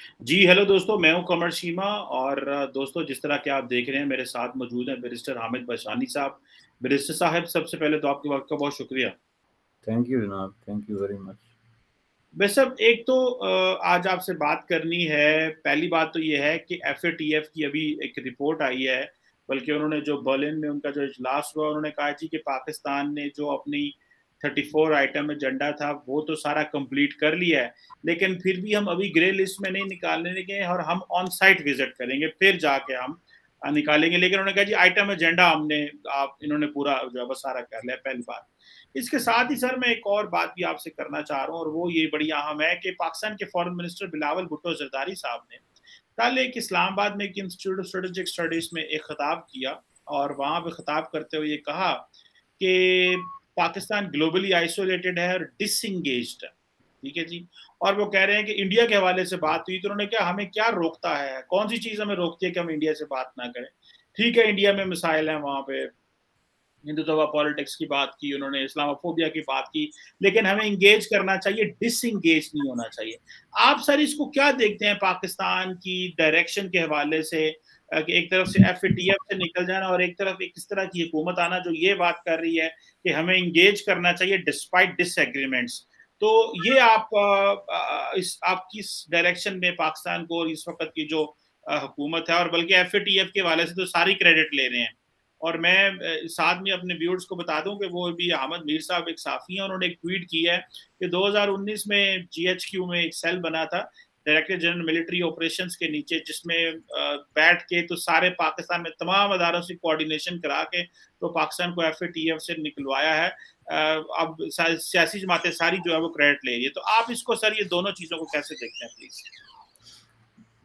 جی hello दोस्तों, मैं हूं कमर शीमा और दोस्तों जिस तरह के आप देख रहे हैं मेरे साथ मौजूद हैं बैरिस्टर हामिद बशानी साहब। बैरिस्टर साहब, सबसे पहले तो आपके वक्त का बहुत शुक्रिया। थैंक यू जनाब, थैंक यू वेरी मच। वैसे अब एक तो आज आपसे बात करनी है। पहली बात तो ये है कि FATF की अभी एक रिपोर्ट आई है, बल्कि उन्होंने जो बर्लिन में उनका जो इजलास हुआ उन्होंने कहा जी कि पाकिस्तान ने जो अपनी 34 आइटम एजेंडा था वो तो सारा कंप्लीट कर लिया है, लेकिन फिर भी हम अभी ग्रे लिस्ट में नहीं निकालने लगे और हम ऑन साइट विजिट करेंगे, फिर जाके हम निकालेंगे। लेकिन उन्होंने कहा जी आइटम एजेंडा हमने आप इन्होंने पूरा जो है वो सारा कर लिया, पहली बात। इसके साथ ही सर मैं एक और बात भी आपसे करना चाह रहा हूँ और वो ये बड़ी अहम है कि पाकिस्तान के फॉरेन मिनिस्टर बिलावल भुट्टो जरदारी साहब ने कल एक इस्लामाबाद में एक इंस्टीट्यूट ऑफ स्ट्रेटेजिक स्टडीज में एक खिताब किया और वहां पे खिताब करते हुए ये कहा कि पाकिस्तान ग्लोबली आइसोलेटेड है और डिसंगेज्ड है। ठीक है जी। और वो कह रहे हैं कि इंडिया के हवाले से बात हुई तो उन्होंने क्या हमें क्या रोकता है, कौन सी चीज हमें रोकती है कि हम इंडिया से बात ना करें। ठीक है, इंडिया में मिसाइल हैं, वहां पे हिंदुत्व पॉलिटिक्स की बात की उन्होंने, इस्लामोफोबिया की बात की, लेकिन हमें इंगेज करना चाहिए, डिसंगेज नहीं होना चाहिए। आप सर इसको क्या देखते हैं पाकिस्तान की डायरेक्शन के हवाले से कि एक तरफ से FATF से निकल जाना और एक तरफ एक इस तरह की हुकूमत आना जो ये बात कर रही है कि हमें इंगेज करना चाहिए डिस्पाइट डिसएग्रीमेंट्स। तो ये आप इस आपकी इस डायरेक्शन में पाकिस्तान को इस वक्त की जो हुकूमत है, और बल्कि FATF के हवाले से तो सारी क्रेडिट ले रहे हैं। और मैं साथ में अपने व्यूअर्स को बता दूं कि वो भी अहमद मीर साहब एक साफ़ी हैं, उन्होंने एक ट्वीट की है कि 2019 में GHQ में एक सेल बना था डायरेक्टर जनरल मिलिट्री ऑपरेशंस के नीचे, जिसमें बैठ के तो सारे पाकिस्तान में तमाम अदारों से कोऑर्डिनेशन करा के तो पाकिस्तान को FATF से निकलवाया है। अब सियासी जमातें सारी जो है वो क्रेडिट ले रही है। तो आप इसको सर ये दोनों चीज़ों को कैसे देखते हैं प्लीज?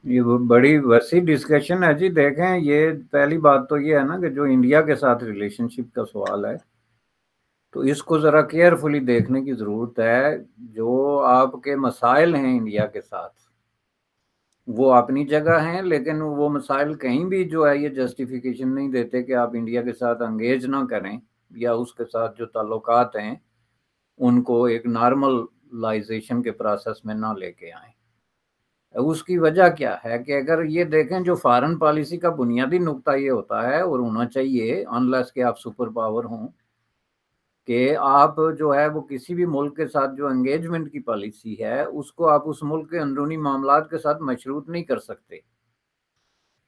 ये बड़ी वसी डिस्कशन है जी। देखें, ये पहली बात तो ये है ना कि जो इंडिया के साथ रिलेशनशिप का सवाल है तो इसको ज़रा केयरफुली देखने की ज़रूरत है। जो आपके मसाइल हैं इंडिया के साथ वो अपनी जगह हैं, लेकिन वो मसाइल कहीं भी जो है ये जस्टिफिकेशन नहीं देते कि आप इंडिया के साथ अंगेज ना करें या उसके साथ जो ताल्लुकात हैं उनको एक नॉर्मलाइजेशन के प्रोसेस में ना लेके आएं। उसकी वजह क्या है कि अगर ये देखें, जो फॉरेन पॉलिसी का बुनियादी नुक्ता ये होता है और होना चाहिए, अनलेस के आप सुपर पावर हों, कि आप जो है वो किसी भी मुल्क के साथ जो एंगेजमेंट की पॉलिसी है उसको आप उस मुल्क के अंदरूनी मामलात के साथ मशरूत नहीं कर सकते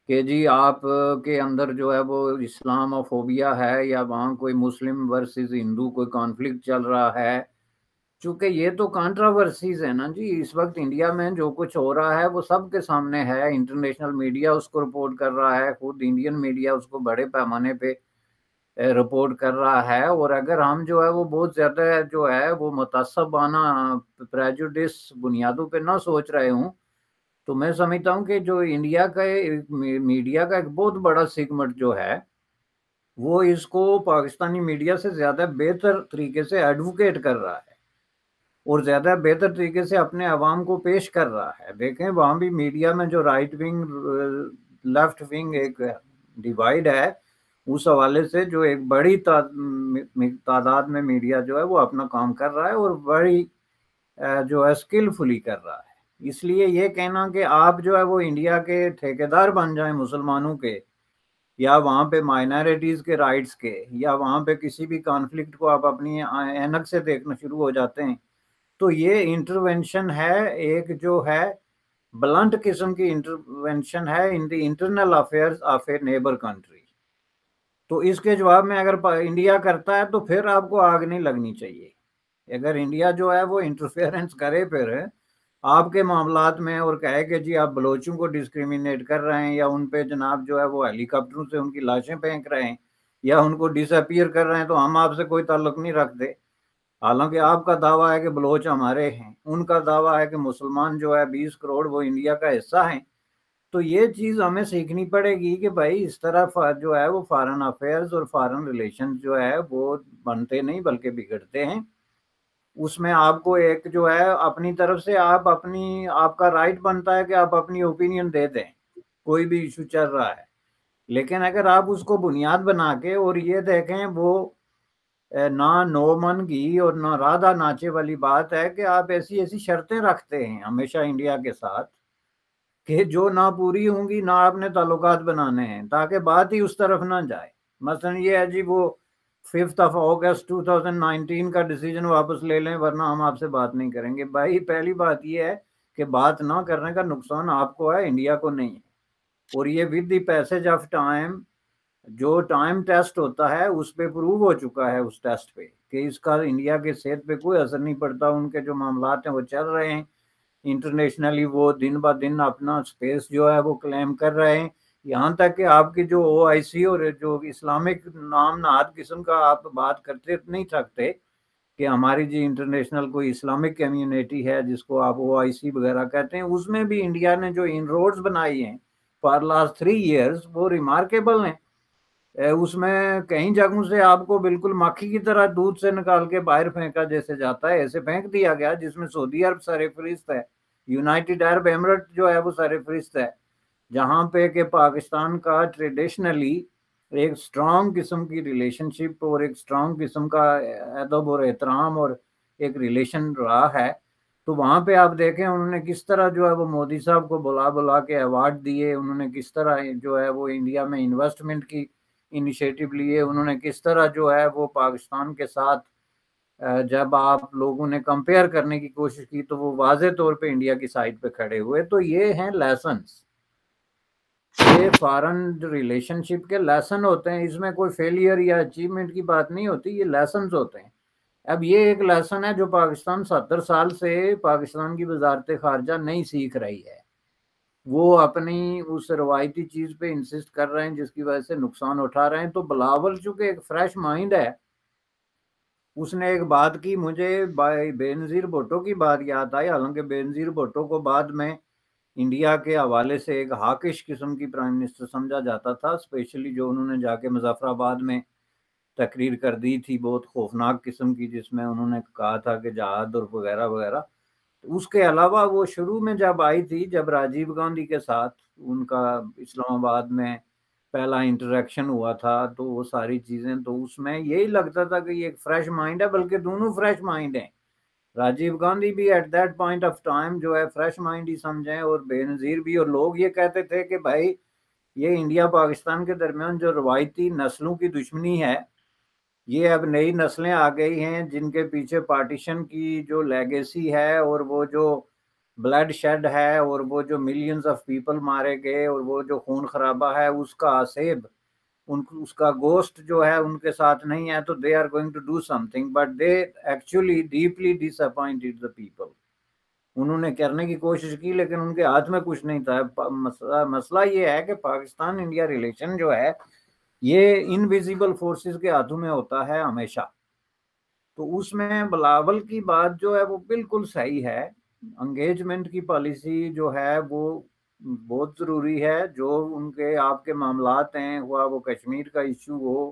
कि जी आप के अंदर जो है वो इस्लामोफोबिया है या वहाँ कोई मुस्लिम वर्सेस हिंदू कोई कॉन्फ्लिक्ट चल रहा है। चूंकि ये तो कंट्रोवर्सीज है ना जी, इस वक्त इंडिया में जो कुछ हो रहा है वो सबके सामने है। इंटरनेशनल मीडिया उसको रिपोर्ट कर रहा है, खुद इंडियन मीडिया उसको बड़े पैमाने पे रिपोर्ट कर रहा है। और अगर हम जो है वो बहुत ज़्यादा जो है वो मुतअस्सिबाना प्रेजुडिस बुनियादों पे ना सोच रहे हूँ, तो मैं समझता हूँ कि जो इंडिया का मीडिया का एक बहुत बड़ा सेगमेंट जो है वो इसको पाकिस्तानी मीडिया से ज़्यादा बेहतर तरीके से एडवोकेट कर रहा है और ज़्यादा बेहतर तरीके से अपने अवाम को पेश कर रहा है। देखें, वहाँ भी मीडिया में जो राइट विंग लेफ्ट विंग एक डिवाइड है, उस हवाले से जो एक बड़ी तादाद में मीडिया जो है वो अपना काम कर रहा है और बड़ी जो है स्किलफुली कर रहा है। इसलिए ये कहना कि आप जो है वो इंडिया के ठेकेदार बन जाएं मुसलमानों के, या वहाँ पे माइनॉरिटीज़ के राइट्स के, या वहाँ पे किसी भी कॉन्फ्लिक्ट को आप अपनी ऐनक से देखना शुरू हो जाते हैं, तो ये इंटरवेंशन है, एक जो है ब्लंट किस्म की इंटरवेंशन है in the internal affairs of A neighbour country. तो इसके जवाब में अगर इंडिया करता है तो फिर आपको आग नहीं लगनी चाहिए। अगर इंडिया जो है वो इंटरफेरेंस करे फिर आपके मामलात में और कहे कि जी आप बलोचों को डिस्क्रिमिनेट कर रहे हैं या उन पे जनाब जो है वो हेलीकॉप्टरों से उनकी लाशें फेंक रहे हैं या उनको डिसअपियर कर रहे हैं, तो हम आपसे कोई ताल्लुक नहीं रखते। हालांकि आपका दावा है कि बलोच हमारे हैं, उनका दावा है कि मुसलमान जो है 20 करोड़ वो इंडिया का हिस्सा हैं। तो ये चीज़ हमें सीखनी पड़ेगी कि भाई इस तरह जो है वो फॉरेन अफेयर्स और फॉरेन रिलेशन जो है वो बनते नहीं बल्कि बिगड़ते हैं। उसमें आपको एक जो है अपनी तरफ से आप अपनी आपका राइट बनता है कि आप अपनी ओपिनियन दे दें, कोई भी इशू चल रहा है। लेकिन अगर आप उसको बुनियाद बना के और ये देखें, वो ना नो मन घी और ना राधा नाचे वाली बात है कि आप ऐसी ऐसी शर्तें रखते हैं हमेशा इंडिया के साथ کہ جو نہ پوری ہوں گی نہ آپ نے تعلقات بنانے ہیں، تاکہ بات ہی اس طرف نہ جائے. مثلا یہ ہے جی وہ 5 اگست 2019 کا ڈیسیجن واپس لے لیں ورنہ ہم آپ سے بات نہیں کریں گے. بھائی پہلی بات یہ ہے کہ بات نہ کرنے کا نقصان آپ کو ہے، انڈیا کو نہیں ہے. اور یہ with the passage of time, جو ٹائم ٹیسٹ ہوتا ہے اس پہ پروو ہو چکا ہے اس ٹیسٹ پہ کہ اس کا انڈیا کے صحت پہ کوئی اثر نہیں پڑتا. ان کے جو معاملات ہیں وہ چل رہے ہیں انٹرنیشنلی، وہ دن بہ دن اپنا سپیس جو ہے وہ کلیم کر رہے ہیں. یہاں تک کہ آپ کی جو او آئی سی اور جو اسلامک نام نہاد قسم کا آپ بات کرتے نہیں تھکتے کہ ہماری جی انٹرنیشنل کوئی اسلامک کمیونٹی ہے جس کو آپ او آئی سی وغیرہ کہتے ہیں، اس میں بھی انڈیا نے جو ان روڈز بنائی ہیں فار لاسٹ 3 ایئرز وہ ریمارکیبل ہیں. اس میں کئی جگہوں سے آپ کو بالکل مکھی کی طرح دودھ سے نکال کے باہر پھینکا جیسے جاتا ہے ایسے پھینک دیا گیا، جس میں سعودی عرب سر فہرست ہے، یونائٹڈ عرب ایمریٹ جو ہے وہ سر فہرست ہے، جہاں پہ کہ پاکستان کا ٹریڈیشنلی ایک سٹرانگ قسم کی ریلیشن شپ اور ایک سٹرانگ قسم کا ادب اور احترام اور ایک ریلیشن رہا ہے. تو وہاں پہ آپ دیکھیں انہوں نے کس طرح جو ہے وہ مودی صاحب کو بلا بلا کے ایوارڈ دیے، انہوں نے کس طرح جو ہے وہ انڈیا میں انویسٹمنٹ کی انیشیٹو لیے، انہوں نے کس طرح جو ہے وہ پاکستان کے ساتھ جب آپ لوگوں نے کمپیئر کرنے کی کوشش کی تو وہ واضح طور پہ انڈیا کی سائڈ پہ کھڑے ہوئے. تو یہ ہیں لیسنز، یہ فارن ریلیشن شپ کے لیسن ہوتے ہیں. اس میں کوئی فیلئر یا اچیومنٹ کی بات نہیں ہوتی، یہ لیسنز ہوتے ہیں. اب یہ ایک لیسن ہے جو پاکستان 70 سال سے پاکستان کی وزارت خارجہ نہیں سیکھ رہی ہے. وہ اپنی اس روایتی چیز پہ انسسٹ کر رہے ہیں جس کی وجہ سے نقصان اٹھا رہے ہیں. تو بلاول چونکہ ایک فریش مائنڈ ہے، اس نے ایک بات کی، مجھے بے نظیر بھٹو کی بات یاد آئی. حالانکہ بے نظیر بھٹو کو بعد میں انڈیا کے حوالے سے ایک ہاکش قسم کی پرائم منسٹر سمجھا جاتا تھا، اسپیشلی جو انہوں نے جا کے مظفر آباد میں تقریر کر دی تھی بہت خوفناک قسم کی، جس میں انہوں نے کہا تھا کہ جہاد اور وغیرہ وغیرہ. اس کے علاوہ وہ شروع میں جب آئی تھی، جب راجیو گاندھی کے ساتھ ان کا اسلام آباد میں پہلا انٹریکشن ہوا تھا، تو وہ ساری چیزیں، تو اس میں یہی لگتا تھا کہ یہ ایک فریش مائنڈ ہے، بلکہ دونوں فریش مائنڈ ہیں. راجیو گاندھی بھی at that point of time جو ہے فریش مائنڈ ہی سمجھیں، اور بے نظیر بھی. اور لوگ یہ کہتے تھے کہ بھائی یہ انڈیا پاکستان کے درمیان جو روایتی نسلوں کی دشمنی ہے، یہ اب نئی نسلیں آ گئی ہیں جن کے پیچھے پارٹیشن کی جو لیگیسی ہے اور وہ جو بلڈ شیڈ ہے اور وہ جو ملینز آف پیپل مارے گئے اور وہ جو خون خرابہ ہے، اس کا آسیب، اس کا گوشت جو ہے ان کے ساتھ نہیں ہے. تو they are going to do something but they actually deeply disappointed the people. انہوں نے کرنے کی کوشش کی لیکن ان کے ہاتھ میں کچھ نہیں تھا. مسئلہ یہ ہے کہ پاکستان انڈیا ریلیشن جو ہے یہ انویزیبل فورسز کے ہاتھوں میں ہوتا ہے ہمیشہ. تو اس میں بلاول کی بات جو ہے وہ بالکل صحیح ہے. انگیجمنٹ کی پالیسی جو ہے وہ بہت ضروری ہے. جو ان کے آپ کے معاملات ہیں، ہوا وہ کشمیر کا ایشو ہو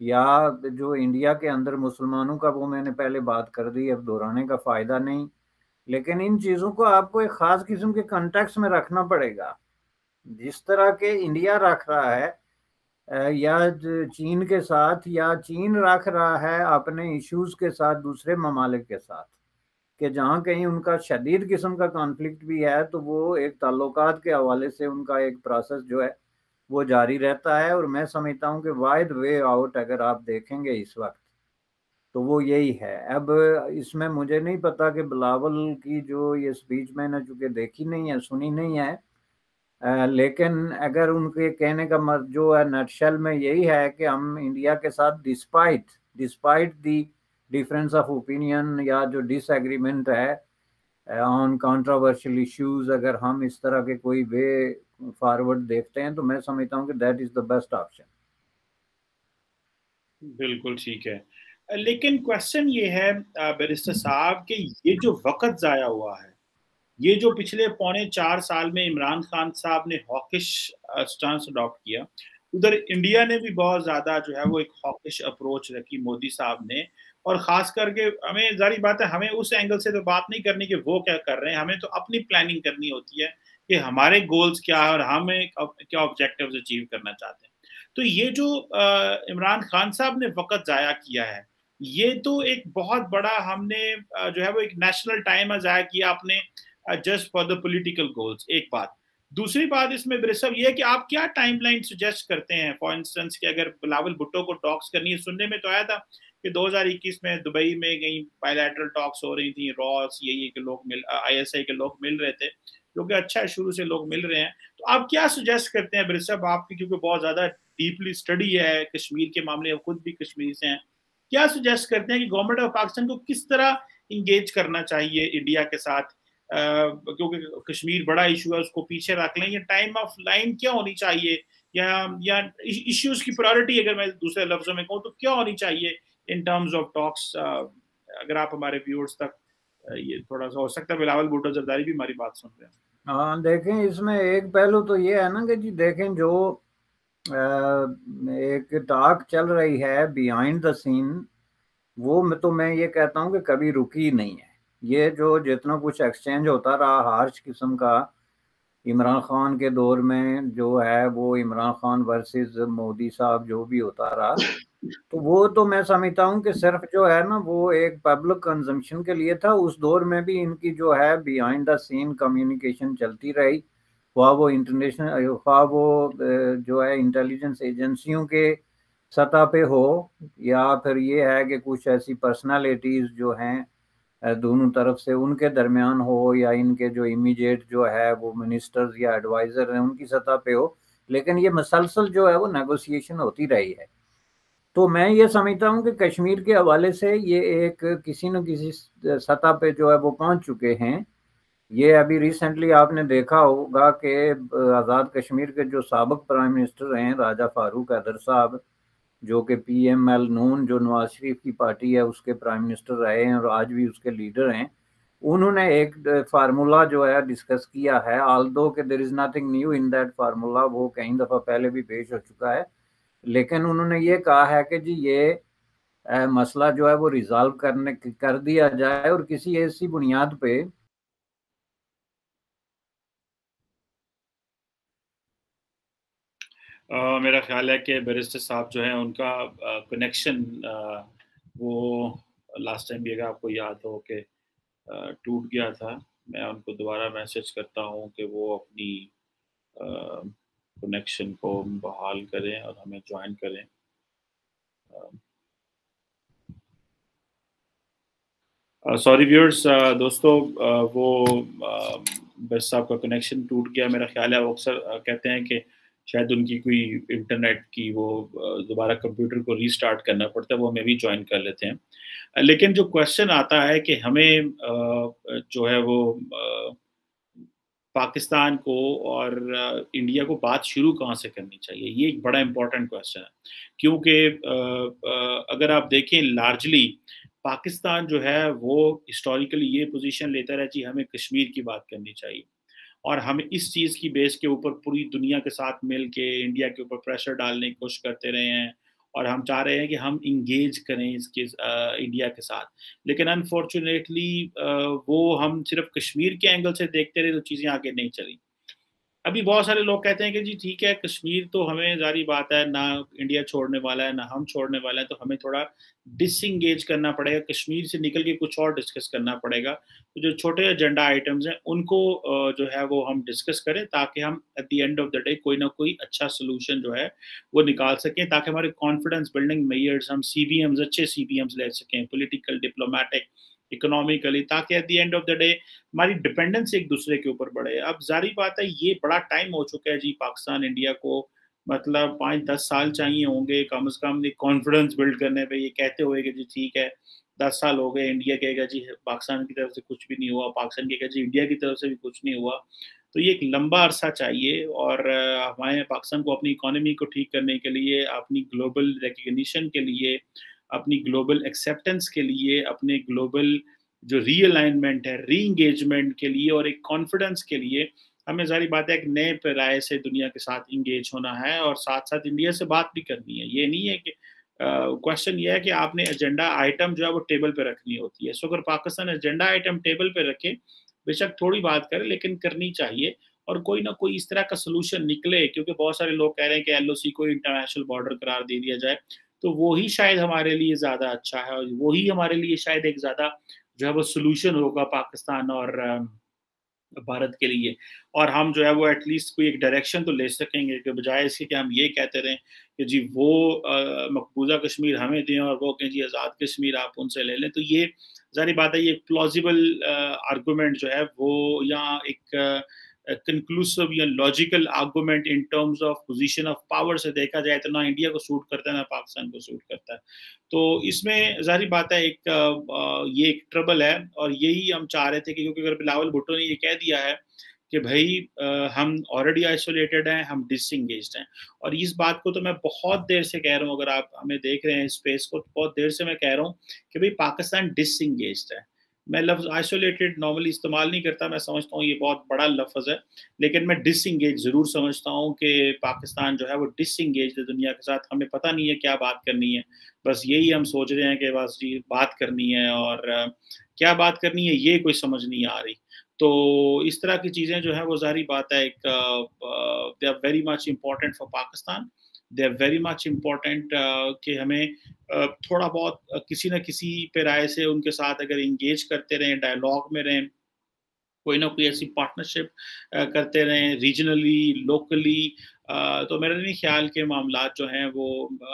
یا جو انڈیا کے اندر مسلمانوں کا، وہ میں نے پہلے بات کر دی، اب دہرانے کا فائدہ نہیں. لیکن ان چیزوں کو آپ کو ایک خاص قسم کے کنٹیکس میں رکھنا پڑے گا. جس طرح کہ انڈیا رکھ رہا ہے یا چین کے ساتھ، یا چین رکھ رہا ہے اپنے ایشوز کے ساتھ دوسرے ممالک کے ساتھ، کہ جہاں کہیں ان کا شدید قسم کا کانفلکٹ بھی ہے تو وہ ایک تعلقات کے حوالے سے ان کا ایک پروسیس جو ہے وہ جاری رہتا ہے. اور میں سمجھتا ہوں کہ واحد وے آؤٹ اگر آپ دیکھیں گے اس وقت تو وہ یہی ہے. اب اس میں مجھے نہیں پتا کہ بلاول کی جو یہ سپیچ میں نے چونکہ دیکھی نہیں ہے، سنی نہیں ہے، لیکن اگر ان کے کہنے کا جو ہے نیٹ شیل میں یہی ہے کہ ہم انڈیا کے ساتھ despite the difference of opinion یا جو ڈس ایگریمنٹ ہے آن کانٹراورشل ایشوز، اگر ہم اس طرح کے کوئی وے فارورڈ دیکھتے ہیں تو میں سمجھتا ہوں کہ that is the best option. بالکل ٹھیک ہے. لیکن کوشچن یہ ہے بیرسٹر صاحب کہ یہ جو وقت ضائع ہوا ہے، یہ جو پچھلے 3.25 سال میں عمران خان صاحب نے ہاکش سٹانس اڈاپٹ کیا، ادھر انڈیا نے بھی بہت زیادہ جو ہے وہ ایک ہاکش اپروچ رکھی مودی صاحب نے. اور خاص کر کے ہمیں ظاہری بات ہے ہمیں اس اینگل سے تو بات نہیں کرنی کہ وہ کیا کر رہے ہیں، ہمیں تو اپنی پلاننگ کرنی ہوتی ہے کہ ہمارے گولز کیا ہے اور ہمیں کیا آبجیکٹیوز اچیو کرنا چاہتے ہیں. تو یہ جو عمران خان صاحب نے وقت ضائع کیا ہے، یہ تو ایک بہت بڑا ہم نے جو ہے وہ ایک نیشنل ٹائم ضائع کیا اپنے just for the political goals. ایک بات. دوسری بات اس میں برسب یہ ہے کہ آپ کیا ٹائم لائن سجیسٹ کرتے ہیں؟ فار انسٹنس کہ اگر بلاول بھٹو کو ٹاکس کرنی ہے، سننے میں تو آیا تھا کہ 2021 میں دبئی میں کہیں بائیلیٹرل ٹاکس ہو رہی تھیں، راس یہی کے لوگ آئی ایس آئی کے لوگ مل رہے تھے، جو کہ اچھا ہے، شروع سے لوگ مل رہے ہیں. تو آپ کیا سجیسٹ کرتے ہیں برسب؟ آپ کی کیونکہ بہت زیادہ ڈیپلی اسٹڈی ہے کشمیر کے معاملے، خود بھی کشمیر سے ہیں، کیا سجیسٹ کرتے ہیں کہ گورنمنٹ آف پاکستان کو کس طرح انگیج کرنا چاہیے انڈیا کے ساتھ؟ کیونکہ کشمیر بڑا ایشو ہے، اس کو پیچھے رکھ لیں، یا ٹائم آف لائن کیا ہونی چاہیے، یا ایشوز کی پرائورٹی اگر میں دوسرے لفظوں میں کہوں تو کیا ہونی چاہیے ان ٹرمز آف ٹاکس؟ اگر آپ ہمارے ویورز تک یہ تھوڑا سا ہو سکتا ہے بلاول بھٹو زرداری بھی ہماری بات سن رہے ہیں. ہاں دیکھیں، اس میں ایک پہلو تو یہ ہے نا کہ جی دیکھیں، جو ایک ٹاک چل رہی ہے بیہائنڈ دا سین، وہ تو میں یہ کہتا ہوں کہ کبھی رکی نہیں ہے. یہ جو جتنا کچھ ایکسچینج ہوتا رہا ہارش قسم کا عمران خان کے دور میں جو ہے، وہ عمران خان ورسز مودی صاحب جو بھی ہوتا رہا، تو وہ تو میں سمجھتا ہوں کہ صرف جو ہے نا وہ ایک پبلک کنزمپشن کے لیے تھا. اس دور میں بھی ان کی جو ہے بیہائنڈ دا سین کمیونیکیشن چلتی رہی، خواہ وہ انٹرنیشنل، خواہ وہ جو ہے انٹیلیجنس ایجنسیوں کے سطح پہ ہو، یا پھر یہ ہے کہ کچھ ایسی پرسنالٹیز جو ہیں دونوں طرف سے ان کے درمیان ہو، یا ان کے جو امیجیٹ جو ہے وہ منسٹرز یا ایڈوائزر ہیں ان کی سطح پہ ہو. لیکن یہ مسلسل جو ہے وہ نیگوسیشن ہوتی رہی ہے. تو میں یہ سمجھتا ہوں کہ کشمیر کے حوالے سے یہ ایک کسی نہ کسی سطح پہ جو ہے وہ پہنچ چکے ہیں. یہ ابھی ریسنٹلی آپ نے دیکھا ہوگا کہ آزاد کشمیر کے جو سابق پرائم منسٹر ہیں راجہ فاروق حیدر صاحب، جو کہ پی ایم ایل نون جو نواز شریف کی پارٹی ہے اس کے پرائم منسٹر رہے ہیں اور آج بھی اس کے لیڈر ہیں، انہوں نے ایک فارمولا جو ہے ڈسکس کیا ہے. آلدو کہ there is nothing new in that formula, وہ کئی دفعہ پہلے بھی پیش ہو چکا ہے، لیکن انہوں نے یہ کہا ہے کہ جی یہ مسئلہ جو ہے وہ ریزالو کر دیا جائے، اور کسی ایسی بنیاد پہ میرا خیال ہے کہ بیرسٹر صاحب جو ہیں ان کا کنیکشن وہ لاسٹ ٹائم بھی اگر آپ کو یاد ہو کہ ٹوٹ گیا تھا. میں ان کو دوبارہ میسج کرتا ہوں کہ وہ اپنی کنیکشن کو بحال کریں اور ہمیں جوائن کریں. سوری ویورز، دوستو، وہ بیرسٹر صاحب کا کنیکشن ٹوٹ گیا. میرا خیال ہے وہ اکثر کہتے ہیں کہ شاید ان کی کوئی انٹرنیٹ کی وہ دوبارہ کمپیوٹر کو ریسٹارٹ کرنا پڑتا ہے، وہ ہمیں بھی جوائن کر لیتے ہیں. لیکن جو کویشچن آتا ہے کہ ہمیں جو ہے وہ پاکستان کو اور انڈیا کو بات شروع کہاں سے کرنی چاہیے، یہ ایک بڑا امپورٹنٹ کویشچن ہے. کیونکہ اگر آپ دیکھیں لارجلی پاکستان جو ہے وہ ہسٹوریکلی یہ پوزیشن لیتا رہا جی ہمیں کشمیر کی بات کرنی چاہیے، اور ہم اس چیز کی بیس کے اوپر پوری دنیا کے ساتھ مل کے انڈیا کے اوپر پریشر ڈالنے کی کوشش کرتے رہے ہیں، اور ہم چاہ رہے ہیں کہ ہم انگیج کریں اس کے انڈیا کے ساتھ. لیکن انفارچونیٹلی وہ ہم صرف کشمیر کے اینگل سے دیکھتے رہے تو چیزیں آگے نہیں چلی. ابھی بہت سارے لوگ کہتے ہیں کہ جی ٹھیک ہے کشمیر تو ہمیں ظاہری بات ہے نہ انڈیا چھوڑنے والا ہے نہ ہم چھوڑنے والے ہیں، تو ہمیں تھوڑا ڈس انگیج کرنا پڑے گا، کشمیر سے نکل کے کچھ اور ڈسکس کرنا پڑے گا. تو جو چھوٹے ایجنڈا آئٹمز ہیں ان کو جو ہے وہ ہم ڈسکس کریں، تاکہ ہم at the end of the day کوئی نہ کوئی اچھا سولوشن جو ہے وہ نکال سکیں، تاکہ ہمارے کانفیڈنس بلڈنگ میئرز، ہم سی بی ایمز اچھے سی بی ایمز لے سکیں، پولیٹیکل، ڈپلومیٹک، اکنامیکلی، تاکہ at the end of the day ہماری ڈپینڈنس ایک دوسرے کے اوپر بڑھے. اب ظاہری بات ہے یہ بڑا ٹائم ہو چکا ہے جی پاکستان انڈیا کو، مطلب 5-10 سال چاہیے ہوں گے کم از کم کانفیڈنس بلڈ کرنے پہ، یہ کہتے ہوئے کہ جی ٹھیک ہے 10 سال ہو گئے، انڈیا کہے گا جی پاکستان کی طرف سے کچھ بھی نہیں ہوا، پاکستان کہے گا جی انڈیا کی طرف سے بھی کچھ نہیں ہوا. تو یہ ایک لمبا عرصہ چاہیے، اور ہمارے پاکستان کو اپنی اکانومی کو ٹھیک کرنے کے لیے، اپنی گلوبل ریکگنیشن کے لیے، اپنی گلوبل ایکسیپٹنس کے لیے، اپنے گلوبل جو ری الائنمنٹ ہے، ری انگیجمنٹ کے لیے، اور ایک کانفیڈنس کے لیے ہمیں ظاہری بات ہے ایک نئے پیرائے سے دنیا کے ساتھ انگیج ہونا ہے، اور ساتھ ساتھ انڈیا سے بات بھی کرنی ہے. یہ نہیں ہے کہ کوشچن یہ ہے کہ آپ نے ایجنڈا آئٹم جو ہے وہ ٹیبل پہ رکھنی ہوتی ہے. سو اگر پاکستان ایجنڈا آئٹم ٹیبل پہ رکھے، بے شک تھوڑی بات کرے لیکن کرنی چاہیے، اور کوئی نہ کوئی اس طرح کا سولوشن نکلے. کیونکہ بہت سارے لوگ کہہ رہے ہیں کہ ایل او سی کو انٹرنیشنل بارڈر قرار دے دیا جائے، تو وہی شاید ہمارے لیے زیادہ اچھا ہے، اور وہی ہمارے لیے شاید ایک زیادہ جو ہے وہ سولوشن ہوگا پاکستان اور भारत के लिए, और हम जो है वो एट लीस्ट कोई एक डायरेक्शन तो ले सकेंगे, कि बजाय इसके कि हम ये कहते रहें कि जी वो मकबूजा कश्मीर हमें दें और वो कहें जी आज़ाद कश्मीर आप उनसे ले लें। तो ये ज़ाहिर बात है, ये प्लॉजिबल आर्गूमेंट जो है वो, या एक कंक्लूसिव या logical argument in terms of position of power से देखा जाए तो ना इंडिया को सूट करता है ना पाकिस्तान को सूट करता है। तो इसमें ज़ाहिर बात है ये एक ट्रबल है, और यही हम चाह रहे थे कि क्योंकि अगर बिलावल भुट्टो ने ये कह दिया है कि भाई हम ऑलरेडी आइसोलेटेड हैं, हम डिसएंगेज्ड हैं, और इस बात को तो मैं बहुत देर से कह रहा हूँ, अगर आप हमें देख रहे हैं स्पेस को, बहुत देर से मैं कह रहा हूँ कि भाई पाकिस्तान डिसएंगेज्ड है। मैं लफ्ज़ आइसोलेटेड नॉर्मली इस्तेमाल नहीं करता, मैं समझता हूँ ये बहुत बड़ा लफ्ज़ है, लेकिन मैं डिसएंगेज ज़रूर समझता हूँ कि पाकिस्तान जो है वो डिसएंगेज्ड है दुनिया के साथ। हमें पता नहीं है क्या बात करनी है, बस यही हम सोच रहे हैं कि बस जी बात करनी है, और क्या बात करनी है ये कोई समझ नहीं आ रही। तो इस तरह की चीज़ें जो है वो ज़ाहिर बात है, they are very much important for Pakistan, they are very much important कि हमें थोड़ा बहुत किसी न किसी पे राय से उनके साथ अगर इंगेज करते रहें, डायलॉग में रहें, कोई ना कोई ऐसी पार्टनरशिप करते रहें रीजनली, लोकली, तो मेरा नहीं ख्याल के मामलात जो हैं वो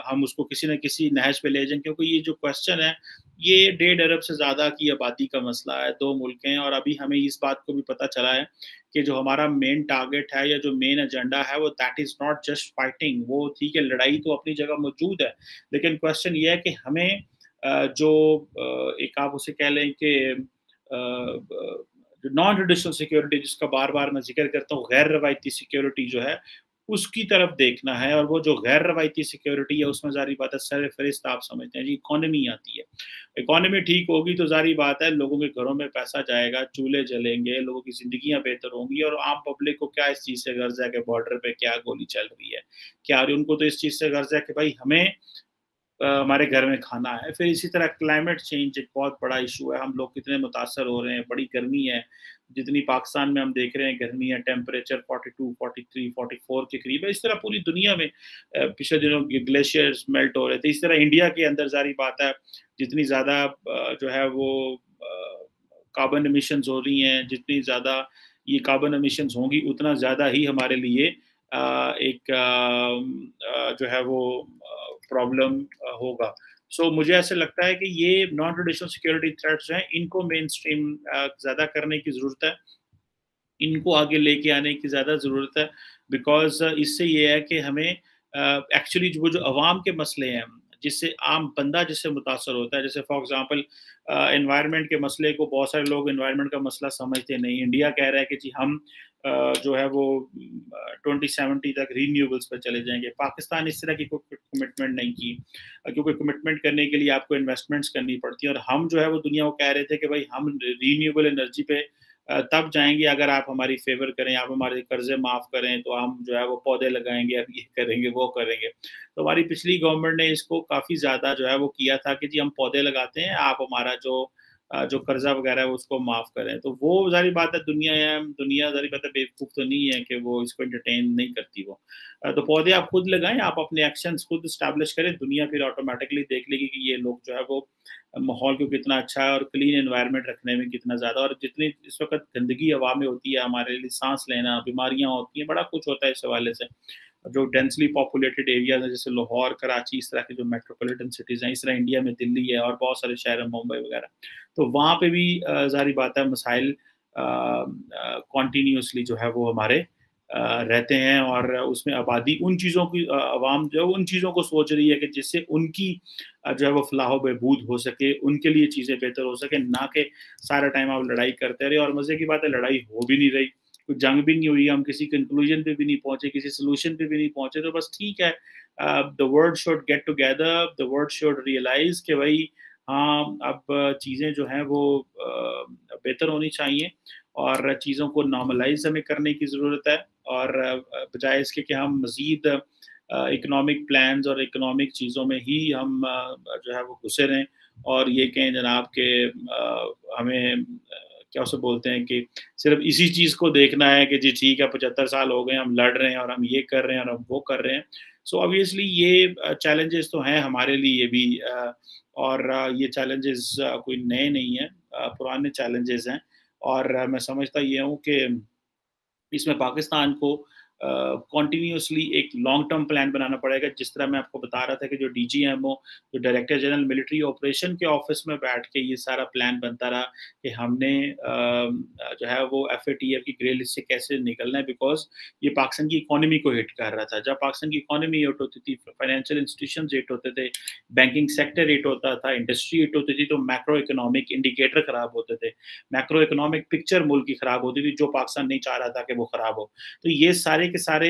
हम उसको किसी न किसी नहज पे ले जाएँ, क्योंकि ये जो क्वेश्चन है, ये 1.5 अरब से ज़्यादा की आबादी का मसला है, 2 मुल्क हैं, और अभी हमें इस बात को भी पता चला है कि जो हमारा मेन टारगेट है या जो मेन एजेंडा है वो that is not just fighting. वो ठीक है, लड़ाई तो अपनी जगह मौजूद है, लेकिन क्वेश्चन ये है कि हमें जो एक आप उसे कह लें कि जो नॉन ट्रेडिशनल सिक्योरिटी जिसका बार-बार मैं ज़िक्र करता हूँ, गैर रवायती सिक्योरिटी जो है, उसकी तरफ देखना है, और वो जो गैर रवायती सिक्योरिटी है उसमें ज़ाहिर बात है सर-ए-फ़हरिस्त आप समझते हैं जी इकोनॉमी आती है। इकोनॉमी ठीक होगी तो ज़ाहिर बात है लोगों के घरों में पैसा जाएगा, चूल्हे जलेंगे, लोगों की ज़िंदगियाँ बेहतर होंगी, और आम पब्लिक को क्या इस चीज़ से गर्ज़ है कि बॉर्डर पे क्या गोली चल रही है, क्या उनको तो इस चीज़ से गर्ज़ है कि भाई हमें हमारे घर में खाना है। फिर इसी तरह क्लाइमेट चेंज एक बहुत बड़ा इशू है, हम लोग कितने मुतासर हो रहे हैं, बड़ी गर्मी है, जितनी पाकिस्तान में हम देख रहे हैं गर्मी है, टेम्परेचर 42, 43, 44 के करीब है। इस तरह पूरी दुनिया में पिछले दिनों ग्लेशियर्स मेल्ट हो रहे थे। इस तरह इंडिया के अंदर ज़ाहिर बात है, जितनी ज़्यादा जो है वो कार्बन एमिशंस हो रही हैं, जितनी ज़्यादा ये कार्बन एमिशंस होंगी, उतना ज़्यादा ही हमारे लिए एक जो है वो प्रॉब्लम होगा। सो मुझे ऐसा लगता है कि ये नॉन ट्रेडिशनल सिक्योरिटी थ्रेट्स हैं, इनको मेन स्ट्रीम ज़्यादा करने की ज़रूरत है, इनको आगे लेके आने की ज़्यादा ज़रूरत है, बिकॉज़ इससे ये है कि हमें एक्चुअली वो जो अवाम के मसले हैं, जिससे आम बंदा जिससे मुतासर होता है, जैसे फॉर एग्ज़ाम्पल एनवायरनमेंट के मसले को बहुत सारे लोग एनवायरनमेंट का मसला समझते नहीं। इंडिया कह रहा है कि जी हम जो है वो 2070 तक रीन्यूएबल्स पे चले जाएँगे। पाकिस्तान इस तरह की कोई कमिटमेंट नहीं की, क्योंकि कमिटमेंट करने के लिए आपको इन्वेस्टमेंट्स करनी पड़ती है, और हम जो है वो दुनिया को कह रहे थे कि भाई हम रीन्यूएबल एनर्जी पे तब जाएँगे अगर आप हमारी फ़ेवर करें, आप हमारे कर्ज़े माफ़ करें, तो हम जो है वो पौधे लगाएँगे, अब ये करेंगे, वो करेंगे। तो हमारी पिछली गवर्नमेंट ने इसको काफ़ी ज़्यादा जो है वो किया था कि जी हम पौधे लगाते हैं, आप हमारा जो कर्ज़ा वग़ैरह है उसको माफ़ करें। तो वो ज़ाहिर बात है दुनिया ज़ाहिर बात है बेवकूफ़ तो नहीं है कि वो इसको एंटरटेन नहीं करती वो। तो पौधे आप खुद लगाएँ, आप अपने एक्शंस खुद एस्टेब्लिश करें, दुनिया फिर ऑटोमैटिकली देख लेगी कि ये लोग जो है वो माहौल को कितना अच्छा है और क्लीन एनवायरनमेंट रखने में कितना ज़्यादा, और जितनी इस वक़्त गंदगी हवा में होती है, हमारे लिए साँस लेना, बीमारियाँ होती हैं, बड़ा कुछ होता है इस हवाले से। जो डेंसली पॉपुलेटेड एरियाज़ हैं जैसे लाहौर, कराची, इस तरह के जो मेट्रोपॉलिटन सिटीज़ हैं, इस तरह इंडिया में दिल्ली है और बहुत सारे शहर हैं, मुंबई वगैरह। तो वहाँ पे भी ज़ाहिर बात है मसाइल कंटीन्यूअसली जो है वो हमारे रहते हैं, और उसमें आबादी उन चीज़ों की अवाम जो है उन चीज़ों को सोच रही है कि जिससे उनकी जो है वो फलाह व बहबूद हो सके, उनके लिए चीज़ें बेहतर हो सके, ना कि सारा टाइम आप लड़ाई करते रहे। और मज़े की बात है लड़ाई हो भी नहीं रही, कोई जंग भी नहीं हुई, हम किसी कंक्लूजन पे भी नहीं पहुँचे, किसी सॉल्यूशन पे भी नहीं पहुँचे, तो बस ठीक है। The world should get together, the world should realize कि भई हाँ, अब चीज़ें जो हैं वो बेहतर होनी चाहिए, और चीज़ों को नॉर्मलाइज़ हमें करने की ज़रूरत है, और बजाय इसके कि हम मज़ीद इकोनॉमिक प्लान्स और इकोनॉमिक चीज़ों में ही हम जो है वो घुसे रहें, और ये कहें जनाब कि हमें क्या उसे बोलते हैं कि सिर्फ़ इसी चीज़ को देखना है कि जी ठीक है 75 साल हो गए हम लड़ रहे हैं और हम ये कर रहे हैं और हम वो कर रहे हैं। सो ऑब्वियसली ये चैलेंजेस तो हैं हमारे लिए भी, और ये चैलेंजेस कोई नए नहीं हैं, पुराने चैलेंजेस हैं। اور میں سمجھتا یہ ہوں کہ इसमें पाकिस्तान को कंटिन्यूअसली एक लॉन्ग टर्म प्लान बनाना पड़ेगा। जिस तरह मैं आपको बता रहा था कि जो डीजीएमओ, जो डायरेक्टर जनरल मिलिट्री ऑपरेशन के ऑफिस में बैठ के ये सारा प्लान बनता रहा कि हमने जो है वो एफएटीएफ की ग्रे लिस्ट से कैसे निकलना है, बिकॉज ये पाकिस्तान की इकोनॉमी को हिट कर रहा था। जब पाकिस्तान की इकोनॉमी हिट होती थी, फाइनेंशियल इंस्टीट्यूशन हिट होते थे, बैंकिंग सेक्टर हिट होता था, इंडस्ट्री हिट होती थी, तो मैक्रो इकोनॉमिक इंडिकेटर खराब होते थे, मैक्रो इकोनॉमिक पिक्चर मुल्क की खराब होती थी, जो पाकिस्तान नहीं चाह रहा था कि वो खराब हो। तो ये सारे के सारे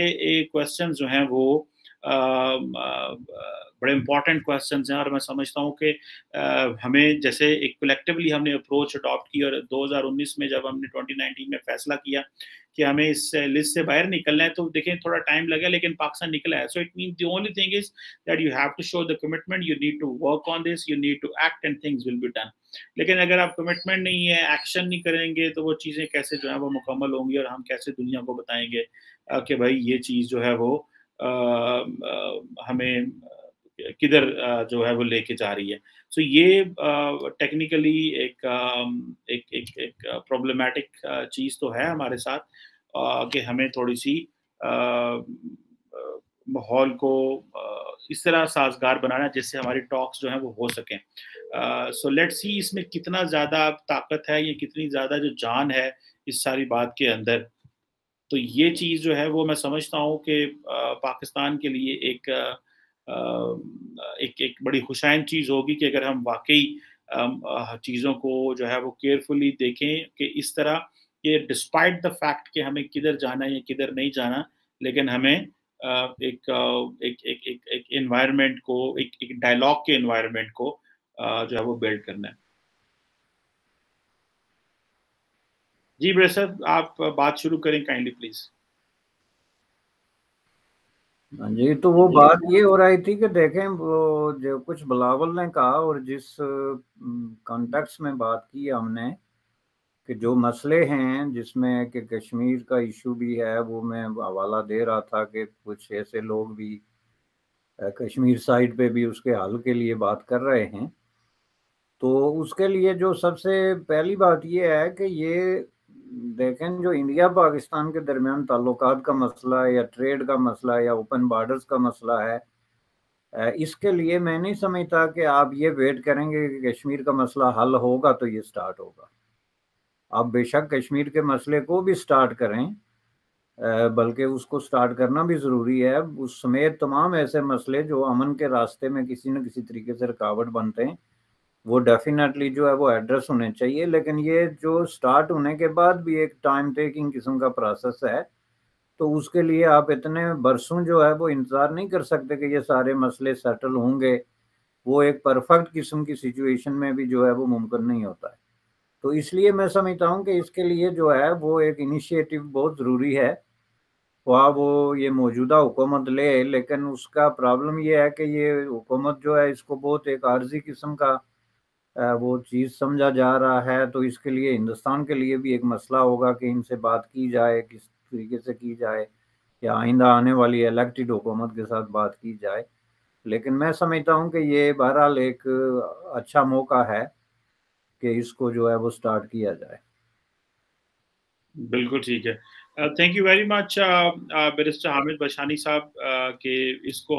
क्वेश्चन जो हैं वो बड़े इंपॉर्टेंट क्वेश्चंस हैं, और मैं समझता हूँ कि हमें जैसे एक कलेक्टिवली हमने अप्रोच अडॉप्ट की, और 2019 में जब हमने 2019 में फैसला किया कि हमें इस लिस्ट से बाहर निकलना है, तो देखें थोड़ा टाइम लगा लेकिन पाकिस्तान निकला है। So it means the only thing is that you have to show the commitment, you need to work on this, you need to act and things will be done. लेकिन अगर आप कमिटमेंट नहीं है, action नहीं करेंगे, तो वो चीज़ें कैसे जो है वो मुकम्मल होंगी, और हम कैसे दुनिया को बताएंगे कि भाई ये चीज़ जो है वो हमें किधर जो है वो लेके जा रही है। सो ये टेक्निकली एक प्रॉब्लमैटिक चीज़ तो है हमारे साथ, कि हमें थोड़ी सी माहौल को इस तरह साजगार बनाना जिससे हमारी टॉक्स जो हैं वो हो सकें। सो लेट्स सी इसमें कितना ज़्यादा ताकत है, ये कितनी ज़्यादा जो जान है इस सारी बात के अंदर। तो ये चीज़ जो है वो मैं समझता हूँ कि पाकिस्तान के लिए एक बड़ी खुशाइन चीज़ होगी कि अगर हम वाक़ई चीज़ों को जो है वो केयरफुली देखें कि इस तरह कि डिस्पाइट द फैक्ट कि हमें किधर जाना है या किधर नहीं जाना, लेकिन हमें एक एनवायरनमेंट को, एक डायलॉग के एनवायरनमेंट को जो है वो बिल्ड करना है। जी ब्रदर साहब, आप बात शुरू करें काइंडली प्लीज। हाँ जी, तो वो बात ये हो रही थी कि देखें वो जो कुछ बिलावल ने कहा और जिस कॉन्टेक्स्ट में बात की हमने कि जो मसले हैं जिसमें कि कश्मीर का इशू भी है, वो मैं हवाला दे रहा था कि कुछ ऐसे लोग भी कश्मीर साइड पे भी उसके हल के लिए बात कर रहे हैं। तो उसके लिए जो सबसे पहली बात ये है कि ये देखें जो इंडिया पाकिस्तान के दरमियान ताल्लुकात का मसला है या ट्रेड का मसला है या ओपन बॉर्डर्स का मसला है, इसके लिए मैं नहीं समझता कि आप ये वेट करेंगे कि कश्मीर का मसला हल होगा तो ये स्टार्ट होगा। आप बेशक कश्मीर के मसले को भी स्टार्ट करें, बल्कि उसको स्टार्ट करना भी ज़रूरी है। उस समेत तमाम ऐसे मसले जो अमन के रास्ते में किसी न किसी तरीके से रुकावट बनते हैं, वो डेफिनेटली जो है वो एड्रेस होने चाहिए। लेकिन ये जो स्टार्ट होने के बाद भी एक टाइम टेकिंग किस्म का प्रोसेस है, तो उसके लिए आप इतने बरसों जो है वो इंतज़ार नहीं कर सकते कि ये सारे मसले सेटल होंगे। वो एक परफेक्ट किस्म की सिचुएशन में भी जो है वो मुमकिन नहीं होता है। तो इसलिए मैं समझता हूँ कि इसके लिए जो है वो एक इनिशिएटिव बहुत ज़रूरी है। वो ये मौजूदा हुकूमत ले, लेकिन उसका प्रॉब्लम ये है कि ये हुकूमत जो है इसको बहुत एक आर्जी किस्म का वो चीज़ समझा जा रहा है। तो इसके लिए हिंदुस्तान के लिए भी एक मसला होगा कि इनसे बात की जाए, किस तरीके से की जाए, या आइंदा आने वाली इलेक्टेड हुकूमत के साथ बात की जाए। लेकिन मैं समझता हूँ कि ये बहरहाल एक अच्छा मौका है कि इसको जो है वो स्टार्ट किया जाए। बिल्कुल ठीक है। Thank you very much barrister Hamid Bashani साहब, कि इसको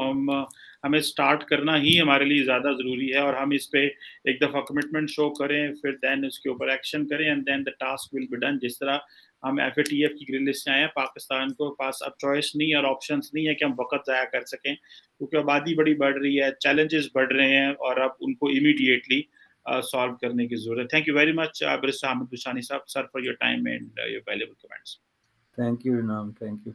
हमें स्टार्ट करना ही हमारे लिए ज़्यादा ज़रूरी है, और हम इस पे एक दफ़ा कमिटमेंट शो करें, फिर दैन इसके ऊपर एक्शन करें, and then the task will be done. जिस तरह हम एफएटीएफ की ग्रे लिस्ट से आए हैं, पाकिस्तान को पास अब चॉइस नहीं और ऑप्शंस नहीं है कि हम वक्त ज़ाया कर सकें, क्योंकि आबादी बड़ी बढ़ रही है, चैलेंजेस बढ़ रहे हैं, और अब उनको इमीडिएटली सॉल्व करने की जरूरत है। Thank you very much barrister Hamid Bashani साहब, sir, for your time and your valuable comments. Thank you Inam, thank you.